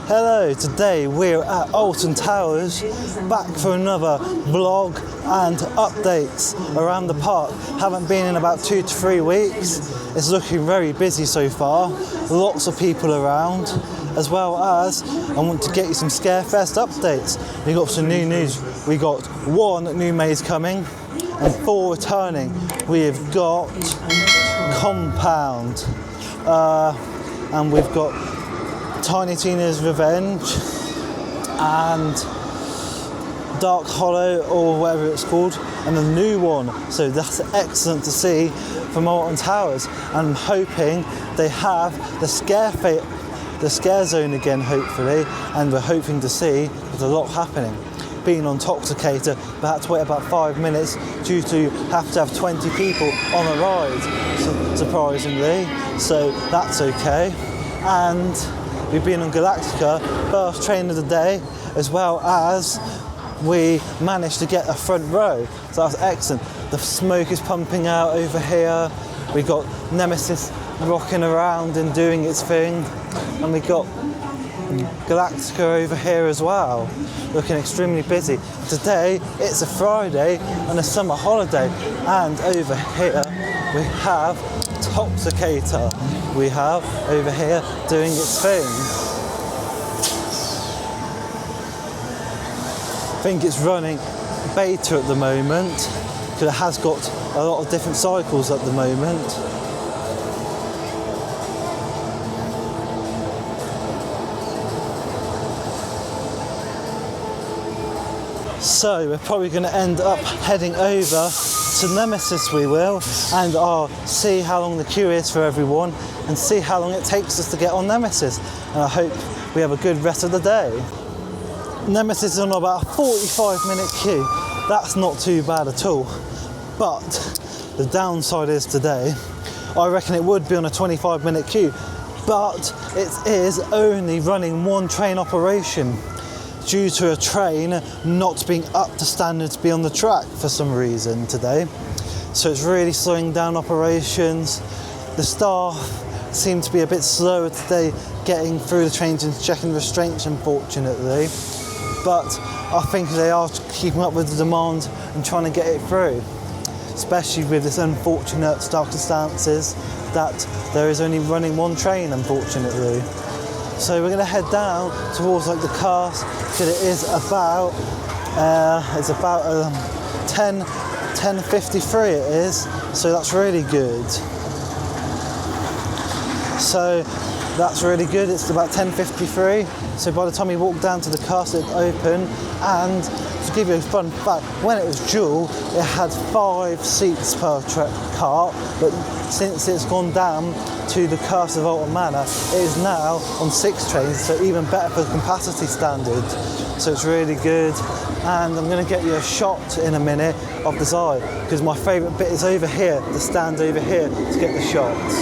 Hello, today we're at Alton Towers, back for another vlog and updates around the park. Haven't been in about 2 to 3 weeks. It's looking very busy so far. Lots of people around, as well as I want to get you some Scarefest updates. We got some new news. We got 1 new maze coming and 4 returning. We've got Compound, and we've got Tiny Tina's Revenge and Dark Hollow, or whatever it's called, and a new one. So that's excellent to see from Alton Towers. And I'm hoping they have the scare zone again, hopefully, and we're hoping to see there's a lot happening. Being on Toxicator, but had to wait about 5 minutes due to have to have 20 people on a ride, surprisingly, so that's okay. And we've been on Galactica, first train of the day, as well as we managed to get a front row, so that's excellent. The smoke is pumping out over here. We got Nemesis rocking around and doing its thing, and we got Galactica over here as well, looking extremely busy. Today it's a Friday and a summer holiday, and over here we have Toxicator. We have over here doing its thing. I think it's running beta at the moment because it has got a lot of different cycles at the moment. So we're probably going to end up heading over to Nemesis, we will, and I'll see how long the queue is for everyone and see how long it takes us to get on Nemesis, and I hope we have a good rest of the day. Nemesis is on about a 45-minute queue. That's not too bad at all, but the downside is today I reckon it would be on a 25-minute queue, but it is only running 1 train operation due to a train not being up to standard to be on the track for some reason today. So it's really slowing down operations. The staff seem to be a bit slower today getting through the trains and checking restraints, unfortunately. But I think they are keeping up with the demand and trying to get it through, especially with this unfortunate circumstances that there is only running 1 train, unfortunately. So we're going to head down towards like the cast, because it is about 10:53 it is, so that's really good. So that's really good, it's about 10:53, so by the time we walk down to the cast it's open. And to give you a fun fact, when it was dual it had 5 seats per cart, but since it's gone down to the cast of Alton Manor, it is now on 6 trains, so even better for the capacity standard. So it's really good, and I'm going to get you a shot in a minute of the side, because my favourite bit is over here, the stand over here, to get the shots.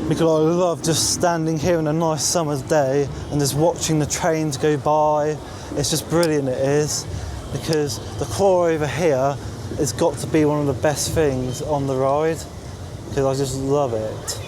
Because I love just standing here on a nice summer's day and just watching the trains go by. It's just brilliant, it is, because the claw over here has got to be one of the best things on the ride, because I just love it.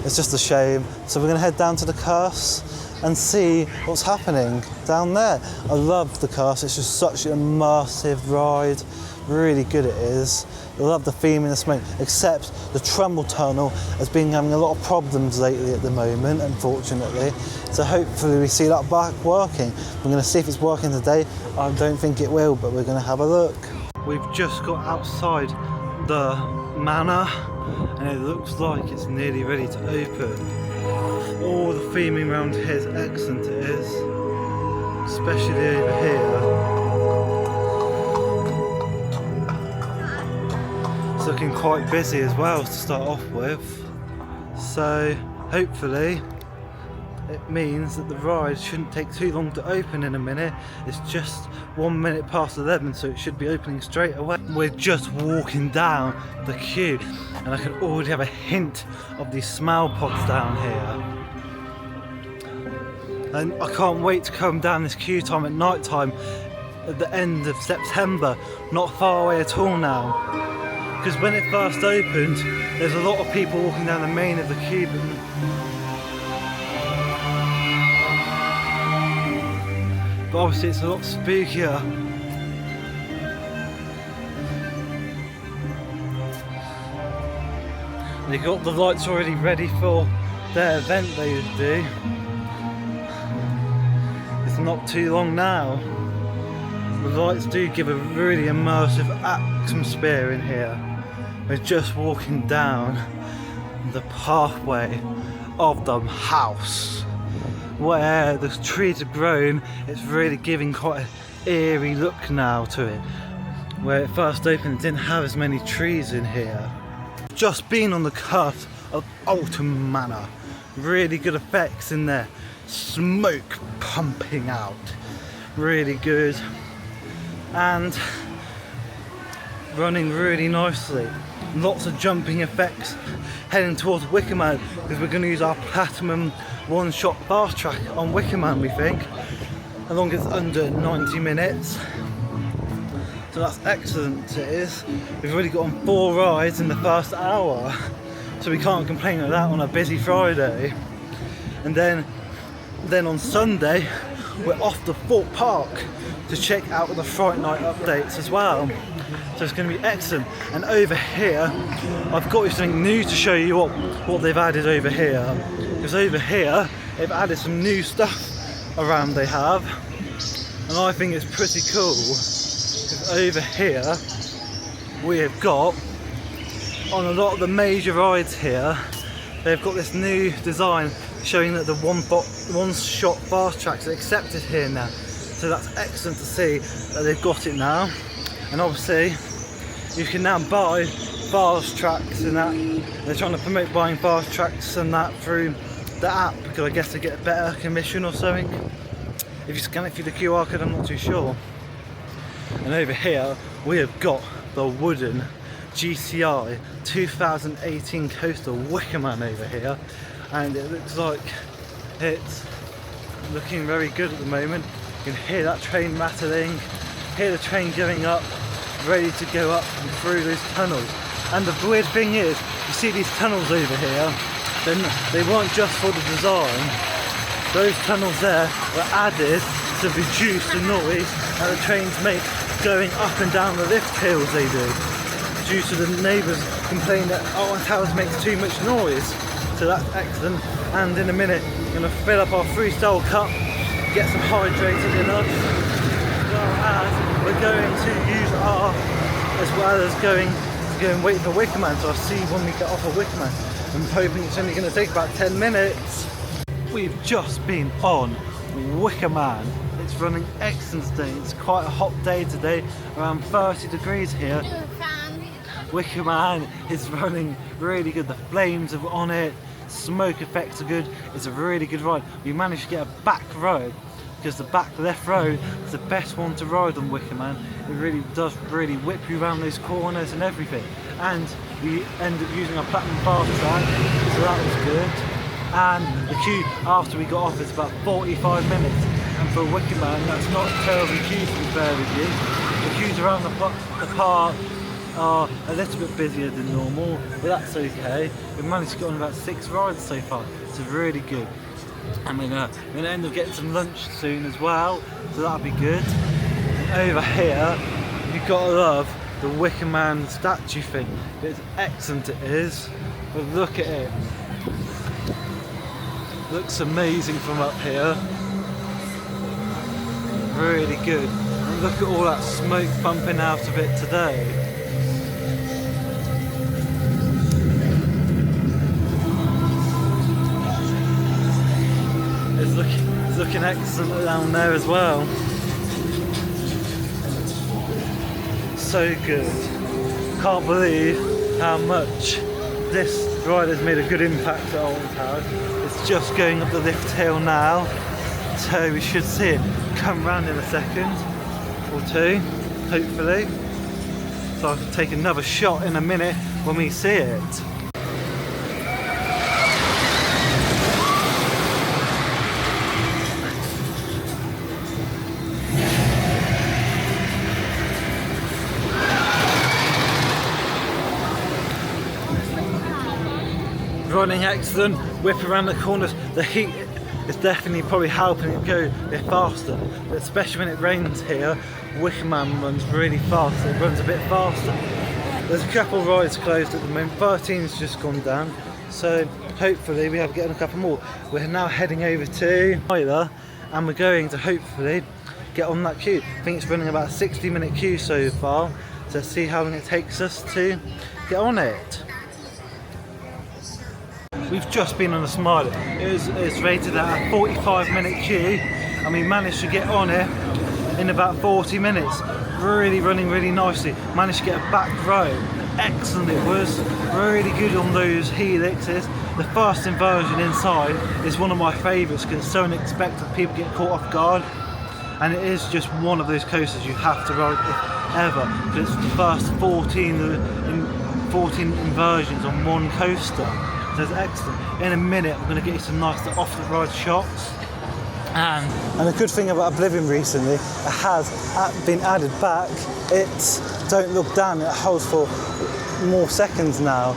It's just a shame. So we're going to head down to the curse and see what's happening down there. I love the curse, it's just such an immersive ride. Really good it is. I love the theme in the smoke, except the Trumbull Tunnel has been having a lot of problems lately at the moment, unfortunately. So hopefully we see that back working. We're going to see if it's working today. I don't think it will, but we're going to have a look. We've just got outside the manor and it looks like it's nearly ready to open. All the theming around here is excellent, it is, especially over here. It's looking quite busy as well to start off with, so hopefully it means that the ride shouldn't take too long to open in a minute. It's just 1 minute past 11, so it should be opening straight away. We're just walking down the queue and I can already have a hint of these smell pods down here. And I can't wait to come down this queue time at night time at the end of September, not far away at all now. Because when it first opened, there's a lot of people walking down the main of the queue. But obviously it's a lot spookier. They got the lights already ready for their event they would do. It's not too long now. The lights do give a really immersive atmosphere in here. We're just walking down the pathway of the house. Where the trees have grown, it's really giving quite an eerie look now to it. Where it first opened, it didn't have as many trees in here. Just been on the cusp of Alton Manor. Really good effects in there. Smoke pumping out. Really good. And running really nicely. Lots of jumping effects heading towards Wicker Man, because we're going to use our platinum one-shot fast track on Wicker Man, we think, as long as it's under 90 minutes. So that's excellent, it is. We've already got on 4 rides in the first hour, so we can't complain of that on a busy Friday. And then on Sunday we're off to Fort Park to check out the Fright Night updates as well. So it's going to be excellent. And over here, I've got you something new to show you what they've added over here. Because over here, they've added some new stuff around they have. And I think it's pretty cool. Because over here, we have got, on a lot of the major rides here, they've got this new design showing that the one-shot fast tracks are accepted here now. So that's excellent to see that they've got it now. And obviously you can now buy fast tracks and that. They're trying to promote buying fast tracks and that through the app, because I guess they get a better commission or something. If you scan it through the QR code, I'm not too sure. And over here we have got the wooden GCI 2018 Coastal Wicker Man over here, and it looks like it's looking very good at the moment. You can hear that train rattling, hear the train going up, ready to go up and through those tunnels. And the weird thing is, you see these tunnels over here, then they weren't just for the design. Those tunnels there were added to reduce the noise that the trains make going up and down the lift hills they do, due to the neighbours complaining that Alton Towers makes too much noise. So that's excellent. And in a minute we're going to fill up our freestyle cup, get some hydrated enough, as well as we're going to use our, as well as going to go and wait for Wicker Man. So I'll see when we get off of Wicker Man. I'm hoping it's only going to take about 10 minutes. We've just been on Wicker Man. It's running excellent today. It's quite a hot day today, around 30 degrees here. Wicker Man is running really good. The flames are on it, smoke effects are good. It's a really good ride. We managed to get a back row, because the back left row is the best one to ride on Wicker Man. It really does really whip you around those corners and everything. And we ended up using our platinum fast track, so that was good. And the queue after we got off is about 45 minutes. And for Wicker Man, that's not a terrible queue, to be fair with you. The queues around the park are a little bit busier than normal, but that's okay. We've managed to get on about 6 rides so far, so really good. And we're gonna end up getting some lunch soon as well, so that'll be good. And over here, you've got to love the Wicker Man statue thing. It's excellent, it is. But look at it. Looks amazing from up here. Really good. And look at all that smoke pumping out of it today. It's looking excellent down there as well. So good. Can't believe how much this ride has made a good impact at Alton Towers. It's just going up the lift hill now, so we should see it come round in a second or two, hopefully. So I'll take another shot in a minute when we see it. Running excellent, whip around the corners. The heat is definitely probably helping it go a bit faster, but especially when it rains here, Wickerman runs really fast. It runs a bit faster. There's a couple of rides closed at the moment. 13's just gone down, so hopefully we have to get in a couple more. We're now heading over to Tyler, and we're going to hopefully get on that queue. I think it's running about a 60-minute queue so far, so see how long it takes us to get on it. We've just been on a Smiler. It's rated at a 45-minute queue, and we managed to get on it in about 40 minutes. Really running really nicely. Managed to get a back row. Excellent it was. Really good on those helixes. The fast inversion inside is one of my favourites because it's so unexpected, people get caught off guard. And it is just one of those coasters you have to ride if ever, because it's the first 14 inversions on one coaster. So it's excellent. In a minute I'm going to get you some nice off the ride shots. And the good thing about Oblivion recently, it has been added back. It don't look down, it holds for more seconds now,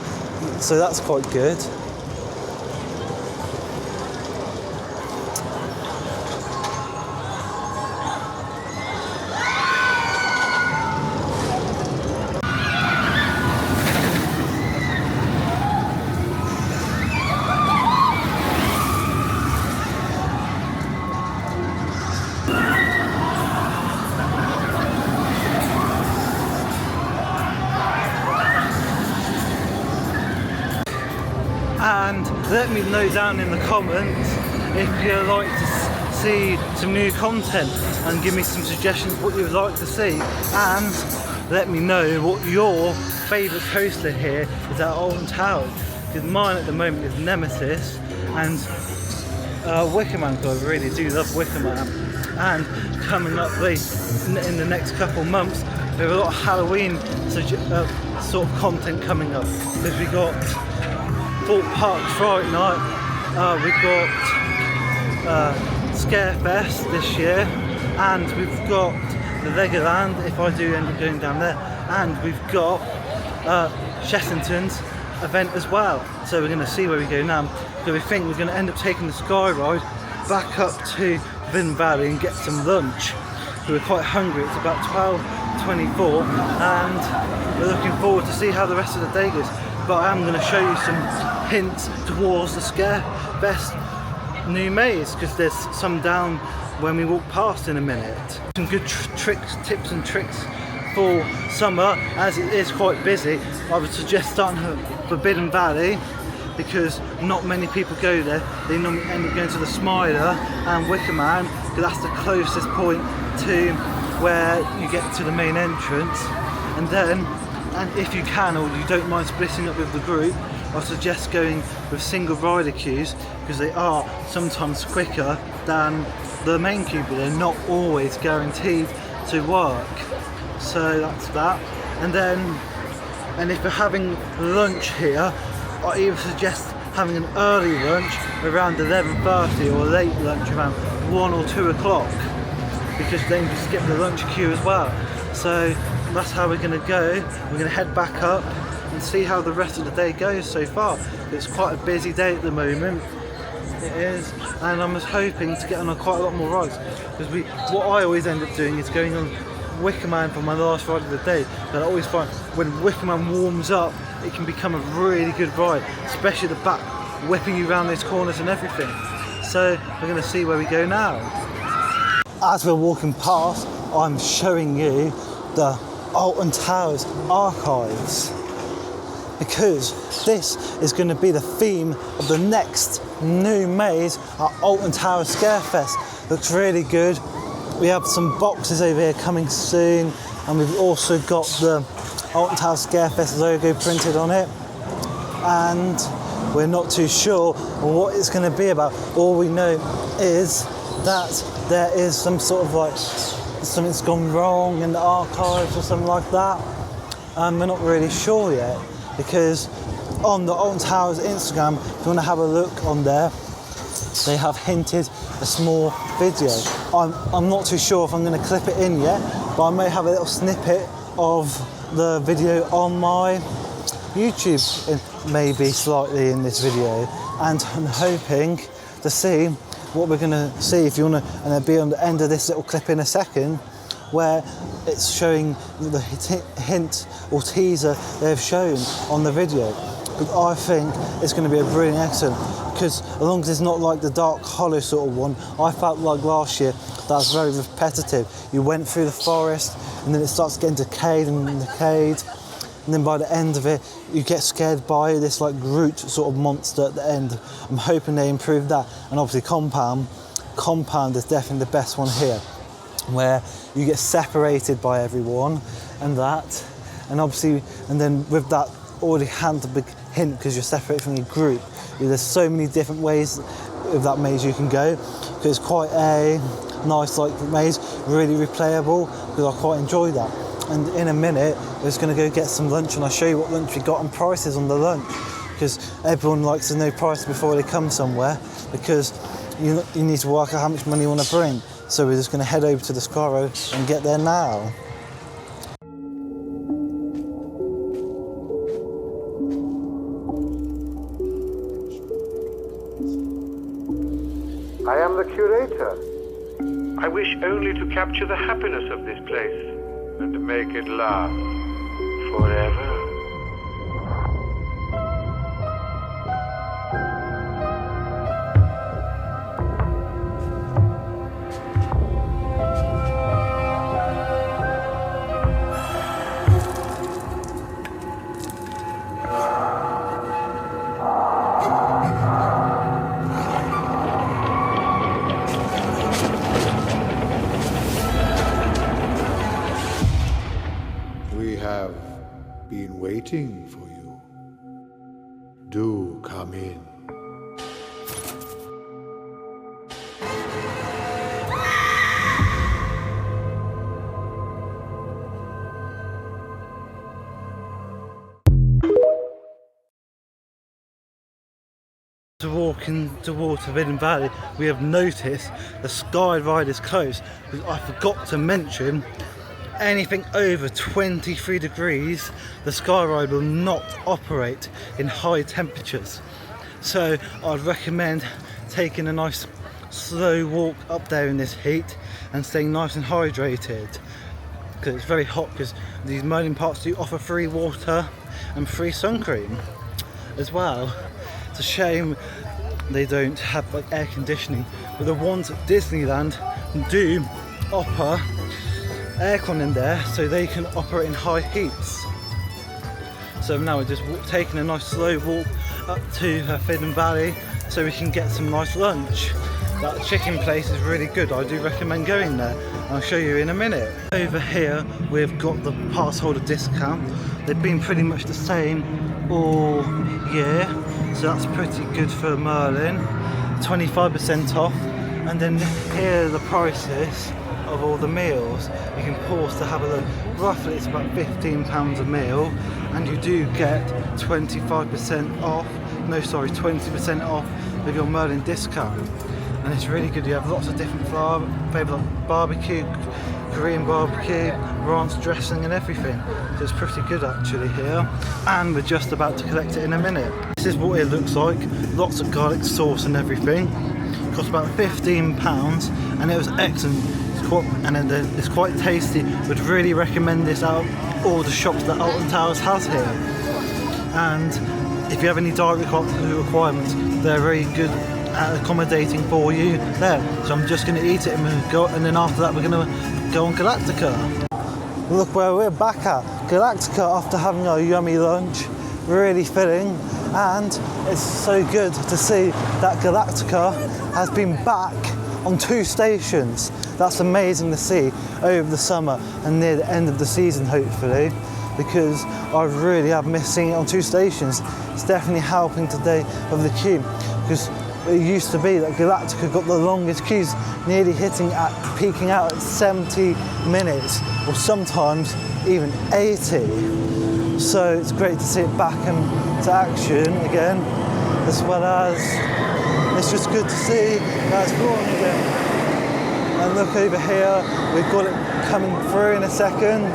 so that's quite good. And let me know down in the comments if you'd like to see some new content, and give me some suggestions what you would like to see, and let me know what your favourite coaster here is at Alton Towers, because mine at the moment is Nemesis and Wickerman, because I really do love Wickerman. And coming up in the next couple months, we have a lot of Halloween sort of content coming up, because we got Thorpe Park Friday night, we've got Scarefest this year, and we've got the Legoland if I do end up going down there, and we've got Chessington's event as well. So we're going to see where we go now. So we think we're going to end up taking the Sky Ride back up to Vin Valley and get some lunch. So we're quite hungry. It's about 12:24, and we're looking forward to see how the rest of the day goes. But I am going to show you some hints towards the Scarefest new maze, because there's some down when we walk past in a minute. Some good tips and tricks for summer, as it is quite busy. I would suggest starting at Forbidden Valley, because not many people go there. They normally end up going to the Smiler and Wickerman, because that's the closest point to where you get to the main entrance. And if you can, or you don't mind splitting up with the group, I suggest going with single rider queues, because they are sometimes quicker than the main queue, but they're not always guaranteed to work. So that's that. And if you're having lunch here, I either suggest having an early lunch around 11:30 or a late lunch around 1 or 2 o'clock, because then you skip the lunch queue as well. So that's how we're going to go. We're going to head back up and see how the rest of the day goes so far. It's quite a busy day at the moment. It is, and I'm just hoping to get on quite a lot more rides, because what I always end up doing is going on Wickerman for my last ride of the day. But I always find when Wickerman warms up, it can become a really good ride, especially the back, whipping you around those corners and everything. So we're going to see where we go now. As we're walking past, I'm showing you the Alton Towers archives, because this is going to be the theme of the next new maze at Alton Towers Scarefest. Looks really good. We have some boxes over here coming soon, and we've also got the Alton Towers Scarefest logo printed on it. and we're not too sure what it's going to be about. All we know is that there is some sort of like something's gone wrong in the archives or something like that. We're not really sure yet, because on the Alton Towers Instagram, if you want to have a look on there, they have hinted a small video. I'm not too sure if I'm going to clip it in yet, but I may have a little snippet of the video on my YouTube, maybe slightly in this video, and I'm hoping to see what we're going to see. If you want to, and it'll be on the end of this little clip in a second, where it's showing the hint or teaser they've shown on the video. But I think it's going to be a brilliant excellent, because as long as it's not like the Dark Hollow sort of one, I felt like last year that was very repetitive. You went through the forest and then it starts getting decayed and decayed, and then by the end of it you get scared by this like Groot sort of monster at the end. I'm hoping they improve that, and obviously Compound is definitely the best one here, where you get separated by everyone and that, and obviously, and then with that already had a big hint because you're separated from your group. There's so many different ways with that maze you can go, because it's quite a nice like maze, really replayable, because I quite enjoy that. And in a minute we're just going to go get some lunch, and I'll show you what lunch we got and prices on the lunch, because everyone likes to know prices before they come somewhere, because you need to work out how much money you want to bring. So we're just going to head over to the Scarefest and get there now. I am the curator. I wish only to capture the happiness of this place and to make it last forever. We have been waiting for you. Do come in. To walk towards Forbidden Valley, we have noticed the Sky Ride is closed, because I forgot to mention anything over 23 degrees the Sky Ride will not operate in high temperatures. So I'd recommend taking a nice slow walk up there in this heat and staying nice and hydrated, because it's very hot, because these Merlin parks do offer free water and free sun cream as well. It's a shame they don't have like air conditioning, but the ones at Disneyland do offer aircon in there, so they can operate in high heats. So now we're just taking a nice slow walk up to Forbidden Valley so we can get some nice lunch. That chicken place is really good, I do recommend going there. I'll show you in a minute. Over here we've got the pass holder discount. They've been pretty much the same all year, so that's pretty good for Merlin. 25% off, and then here are the prices of all the meals. You can pause to have a look. Roughly it's about £15 a meal, and you do get 25% off, no sorry, 20% off with your Merlin discount. And it's really good. You have lots of different flavours like barbecue, Korean barbecue, ranch dressing and everything. So it's pretty good actually here. And we're just about to collect it in a minute. This is what it looks like. Lots of garlic sauce and everything. It cost about £15 and it was excellent. It's quite tasty. Would really recommend this out of all the shops that Alton Towers has here. And if you have any diet requirements, they're very good at accommodating for you there. So I'm just going to eat it and then after that we're going to go on Galactica. Look where we're back at Galactica after having our yummy lunch, really filling, and it's so good to see that Galactica has been back on 2 stations. That's amazing to see over the summer and near the end of the season hopefully. because I really have missed seeing it on 2 stations. It's definitely helping today with the queue, because it used to be that Galactica got the longest queues, nearly peaking out at 70 minutes, or sometimes even 80. So it's great to see it back into action again, as well as it's just good to see that it's growing again. And look over here, we've got it coming through in a second.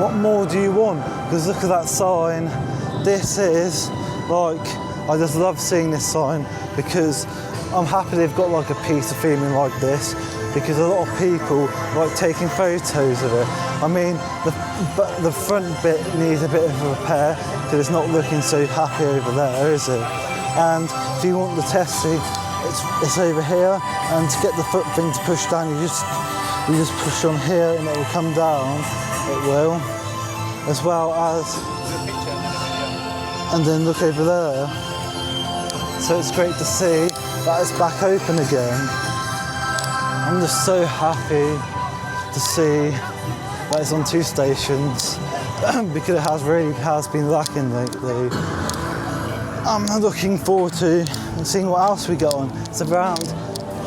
What more do you want? Because look at that sign. This is like, I just love seeing this sign, because I'm happy they've got like a piece of theming like this, because a lot of people like taking photos of it. I mean, the front bit needs a bit of a repair, because it's not looking so happy over there, is it? And if you want the testing, it's over here, and to get the foot thing to push down, you just push on here and it will come down. It will, as well as, and then look over there. So it's great to see that it's back open again. I'm just so happy to see that it's on 2 stations because it has been lacking lately. I'm looking forward to seeing what else we get on. It's around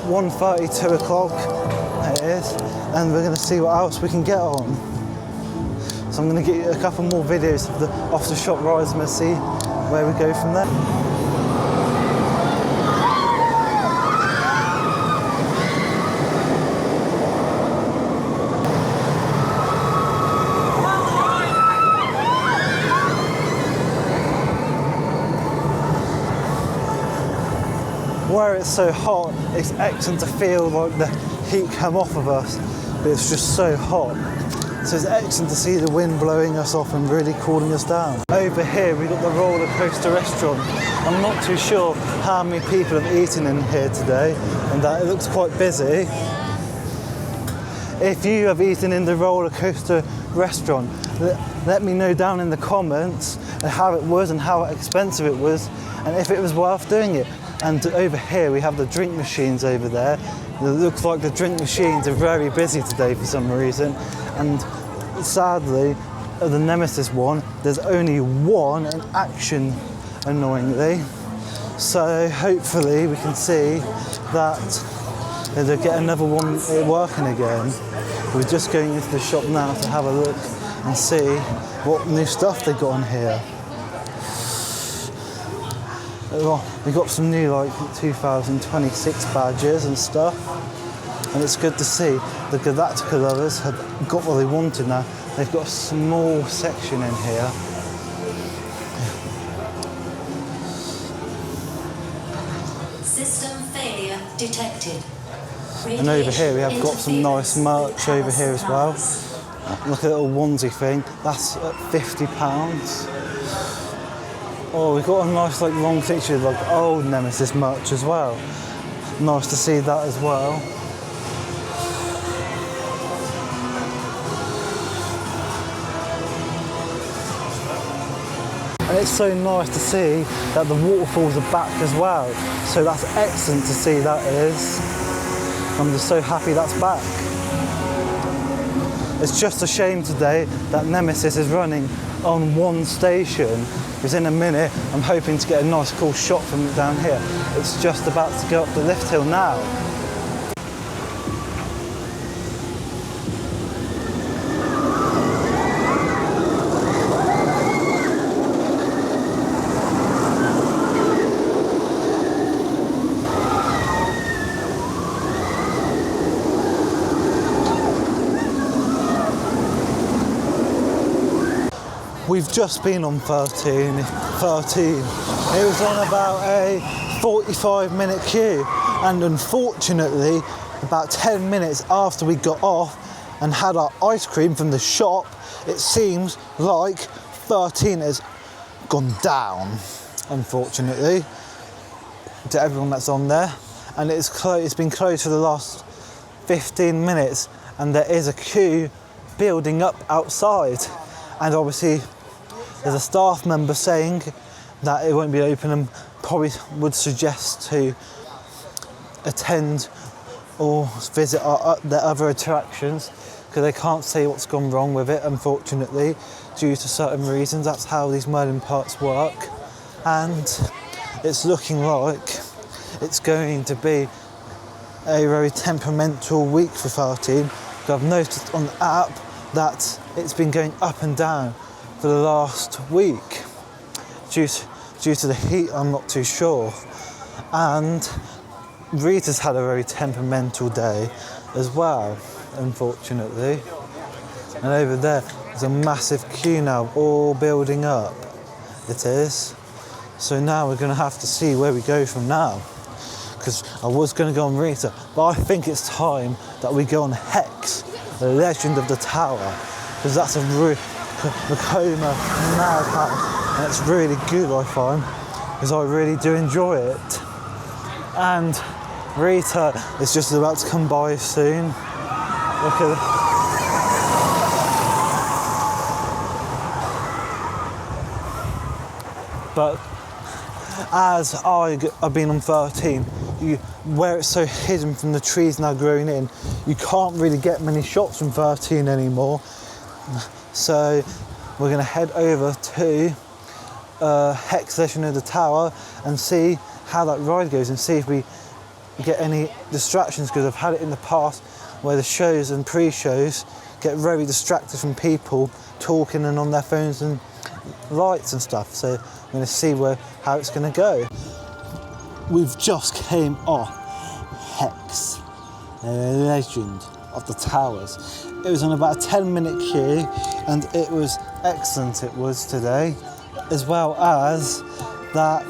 1:30, 2 o'clock it is, and we're going to see what else we can get on. So I'm going to get you a couple more videos of the off-the-shop rides and we'll see where we go from there. Where it's so hot, it's excellent to feel like the heat come off of us, but it's just so hot. So it's excellent to see the wind blowing us off and really cooling us down. Over here we've got the roller coaster restaurant. I'm not too sure how many people have eaten in here today, and that it looks quite busy. If you have eaten in the roller coaster restaurant, let me know down in the comments how it was and how expensive it was, and if it was worth doing it. And over here we have the drink machines over there. It looks like the drink machines are very busy today for some reason, and sadly the Nemesis one, there's only one in action, annoyingly. So hopefully we can see that they'll get another one working again. We're just going into the shop now to have a look and see what new stuff they got on here. We got some new like 2026 badges and stuff, and it's good to see the Galactica lovers have got what they wanted now. They've got a small section in here. System failure detected. And over here we have got some nice merch over here as well. Look at the little onesie thing, that's at £50. Oh, we've got a nice like long picture of like old Nemesis merch as well. Nice to see that as well. And it's so nice to see that the waterfalls are back as well. So that's excellent to see that is. I'm just so happy that's back. It's just a shame today that Nemesis is running on 1 station, because in a minute I'm hoping to get a nice cool shot from it down here. It's just about to go up the lift hill now. We've just been on 13. It was on about a 45-minute queue, and unfortunately, about 10 minutes after we got off and had our ice cream from the shop, it seems like 13 has gone down, unfortunately, to everyone that's on there. And it's been closed for the last 15 minutes, and there is a queue building up outside, and obviously there's a staff member saying that it won't be open and probably would suggest to attend or visit the other attractions, because they can't say what's gone wrong with it, unfortunately, due to certain reasons. That's how these Merlin parks work, and it's looking like it's going to be a very temperamental week for 13. I've noticed on the app that it's been going up and down for the last week due to the heat. I'm not too sure. And Rita's had a very temperamental day as well, unfortunately. And over there's a massive queue now, all building up. It is. So now we're going to have to see where we go from now, because I was going to go on Rita, but I think it's time that we go on Hex, the Legend of the Tower, because that's a Vekoma marathon, and it's really good, I find, because I really do enjoy it. And Rita is just about to come by soon. Look at But as I've been on 13, where it's so hidden from the trees now growing in, you can't really get many shots from 13 anymore. So we're going to head over to Hex Legend of the Tower and see how that ride goes, and see if we get any distractions, because I've had it in the past where the shows and pre-shows get very distracted from people talking and on their phones and lights and stuff. So I'm going to see how it's going to go. We've just came off Hex, Legend of the Towers. It was on about a 10-minute queue, and it was excellent, it was today, as well as that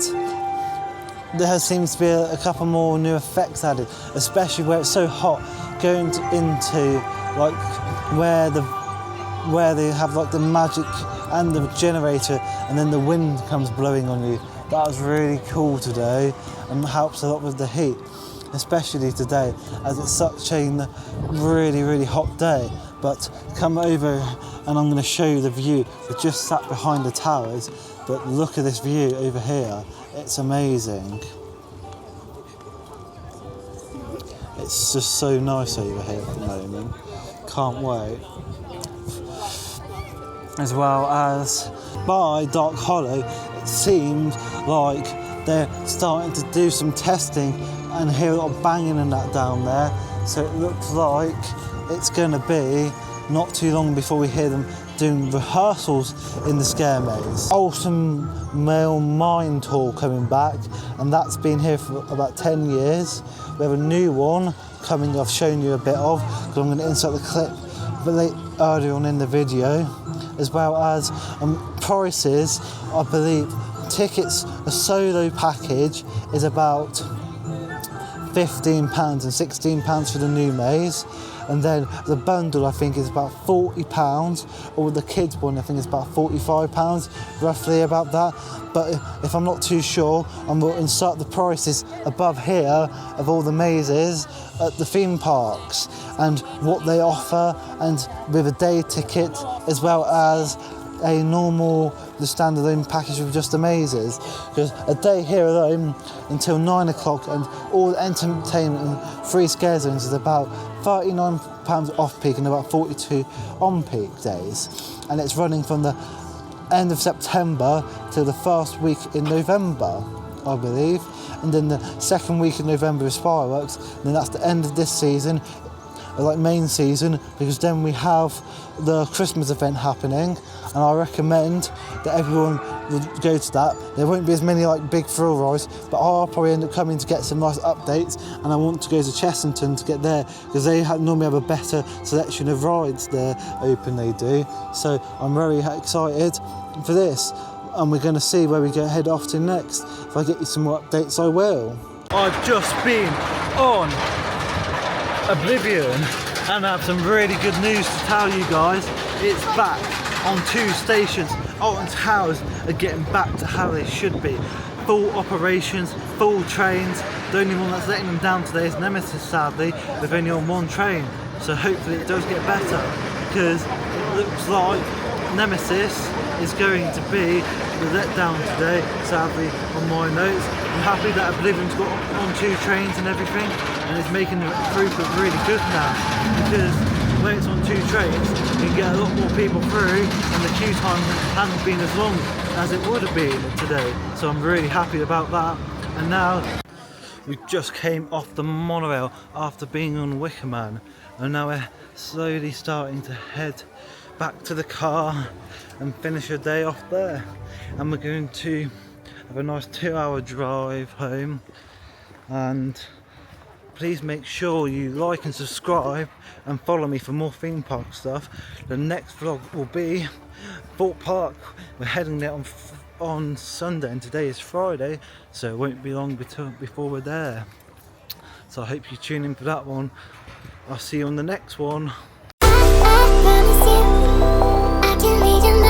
there seems to be a couple more new effects added, especially where it's so hot, going into like where they have like the magic and the generator, and then the wind comes blowing on you. That was really cool today and helps a lot with the heat, especially today as it's such a really, really hot day. But come over and I'm going to show you the view. We're just sat behind the towers, but look at this view over here. It's amazing. It's just so nice over here at the moment. Can't wait. As well as by Dark Hollow, it seems like they're starting to do some testing and hear a lot of banging and that down there. So it looks like it's going to be not too long before we hear them doing rehearsals in the Scare Maze. Alton Male Mine Tour coming back, and that's been here for about 10 years. We have a new one coming I've shown you a bit of, because I'm going to insert the clip earlier on in the video, as well as prices. I believe tickets, a solo package is about £15 and £16 for the new maze, and then the bundle I think is about £40, or the kids one I think is about £45, roughly about that. But if I'm not too sure, I will insert the prices above here of all the mazes at the theme parks and what they offer, and with a day ticket, as well as a the standalone package with just the mazes. Because a day here alone until 9 o'clock and all the entertainment and free scare zones is about £39 off peak and about 42 on peak days. And it's running from the end of September till the first week in November, I believe. And then the second week in November is fireworks. And then that's the end of this season, like main season, because then we have the Christmas event happening, and I recommend that everyone would go to that. There won't be as many like big thrill rides, but I'll probably end up coming to get some nice updates, and I want to go to Chessington to get there, because they normally have a better selection of rides there open, they do. So I'm very excited for this, and we're going to see where we head off to next. If I get you some more updates, I will. I've just been on Oblivion, and I have some really good news to tell you guys. It's back on 2 stations. Alton Towers are getting back to how they should be. Full operations, full trains. The only one that's letting them down today is Nemesis, sadly, with only on 1 train. So hopefully it does get better. because it looks like Nemesis is going to be the letdown today, sadly, on my notes. I'm happy that Oblivion's got on 2 trains and everything, and it's making the throughput really good now, because when it's on 2 trains, you can get a lot more people through, and the queue time hasn't been as long as it would have been today. So I'm really happy about that. And now we just came off the monorail after being on Wickerman, and now we're slowly starting to head back to the car and finish a day off there. And we're going to have a nice 2-hour drive home. And please make sure you like and subscribe and follow me for more theme park stuff. The next vlog will be Thorpe Park. We're heading there on Sunday, and today is Friday, so it won't be long before we're there. So I hope you tune in for that one. I'll see you on the next one. I promise you, I can read your mind.